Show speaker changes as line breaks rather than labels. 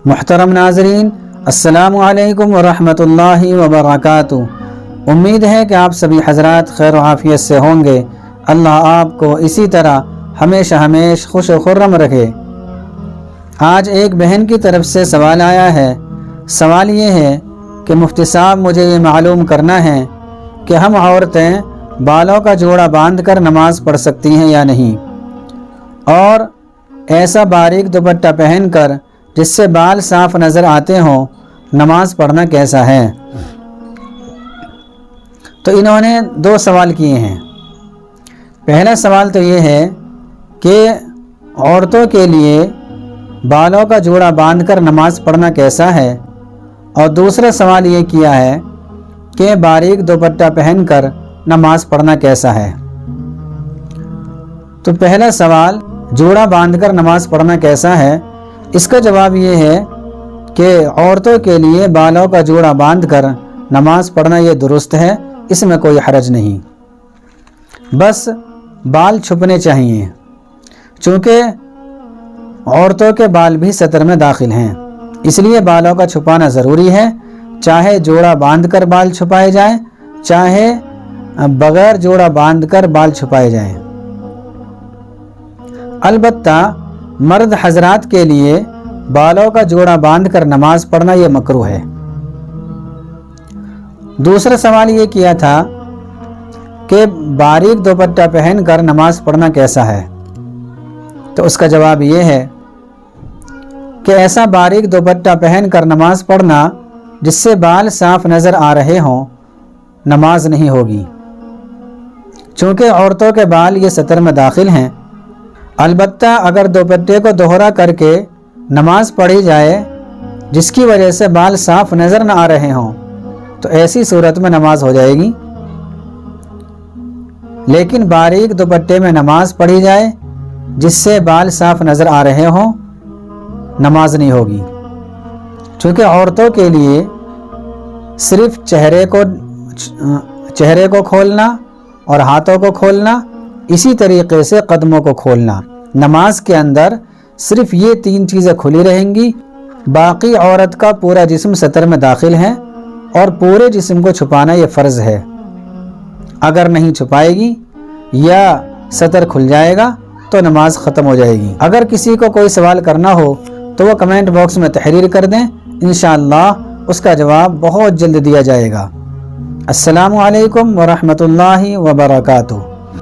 محترم ناظرین، السلام علیکم ورحمۃ اللہ وبرکاتہ۔ امید ہے کہ آپ سبھی حضرات خیر و عافیت سے ہوں گے۔ اللہ آپ کو اسی طرح ہمیشہ خوش و خرم رکھے۔ آج ایک بہن کی طرف سے سوال آیا ہے۔ سوال یہ ہے کہ مفتی صاحب، مجھے یہ معلوم کرنا ہے کہ ہم عورتیں بالوں کا جوڑا باندھ کر نماز پڑھ سکتی ہیں یا نہیں، اور ایسا باریک دوپٹہ پہن کر جس سے بال صاف نظر آتے ہوں نماز پڑھنا کیسا ہے؟ تو انہوں نے 2 سوال کیے ہیں۔ پہلا سوال تو یہ ہے کہ عورتوں کے لیے بالوں کا جوڑا باندھ کر نماز پڑھنا کیسا ہے، اور دوسرا سوال یہ کیا ہے کہ باریک دوپٹہ پہن کر نماز پڑھنا کیسا ہے۔ تو پہلا سوال، جوڑا باندھ کر نماز پڑھنا کیسا ہے، اس کا جواب یہ ہے کہ عورتوں کے لیے بالوں کا جوڑا باندھ کر نماز پڑھنا یہ درست ہے، اس میں کوئی حرج نہیں، بس بال چھپنے چاہیے، چونکہ عورتوں کے بال بھی سطر میں داخل ہیں، اس لیے بالوں کا چھپانا ضروری ہے، چاہے جوڑا باندھ کر بال چھپائے جائیں، چاہے بغیر جوڑا باندھ کر بال چھپائے جائیں۔ البتہ مرد حضرات کے لیے بالوں کا جوڑا باندھ کر نماز پڑھنا یہ مکروہ ہے۔ دوسرا سوال یہ کیا تھا کہ باریک دوپٹہ پہن کر نماز پڑھنا کیسا ہے، تو اس کا جواب یہ ہے کہ ایسا باریک دوپٹہ پہن کر نماز پڑھنا جس سے بال صاف نظر آ رہے ہوں نماز نہیں ہوگی، چونکہ عورتوں کے بال یہ سطر میں داخل ہیں۔ البتہ اگر دوپٹے کو دوہرا کر کے نماز پڑھی جائے جس کی وجہ سے بال صاف نظر نہ آ رہے ہوں تو ایسی صورت میں نماز ہو جائے گی، لیکن باریک دوپٹے میں نماز پڑھی جائے جس سے بال صاف نظر آ رہے ہوں نماز نہیں ہوگی، چونکہ عورتوں کے لیے صرف چہرے کو کھولنا اور ہاتھوں کو کھولنا، اسی طریقے سے قدموں کو کھولنا، نماز کے اندر صرف یہ 3 چیزیں کھلی رہیں گی، باقی عورت کا پورا جسم سطر میں داخل ہے اور پورے جسم کو چھپانا یہ فرض ہے۔ اگر نہیں چھپائے گی یا سطر کھل جائے گا تو نماز ختم ہو جائے گی۔ اگر کسی کو کوئی سوال کرنا ہو تو وہ کمنٹ باکس میں تحریر کر دیں، انشاءاللہ اس کا جواب بہت جلد دیا جائے گا۔ السلام علیکم ورحمۃ اللہ وبرکاتہ۔